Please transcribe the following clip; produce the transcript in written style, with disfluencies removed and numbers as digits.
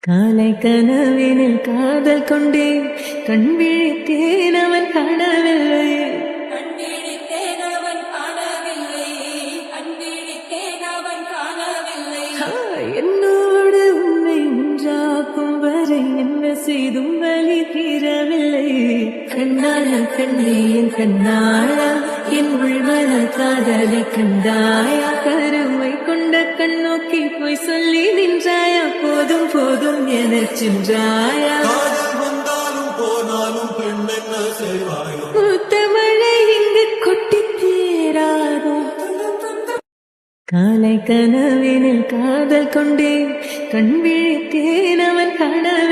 காலை கனவினில் காதல் கொண்டேன், கண் விழித்தேன் அவன் காணவில்லை. என்னோடு உன்னை ஒன்றாக்கும் வரை என்ன செய்தும் வழி தீரவில்லை. கண்ணான கண்ணே என் கண்ணாளா, என் உள்மன காதலை கண்டாயா? கருமை கொண்ட கண்ணோக்கி போய் சொல்லி நின்றாயா? போதும் போதும் எனச் சென்றாயா? வந்தாலும் போனாலும் பெண் என்ன செய்வாயோ? மூத்த மழை இங்கு கொட்டி தீராதோ? காலை கனவினில் காதல் கொண்டேன், கண் விழித்தேன் அவன் காணவில்லை.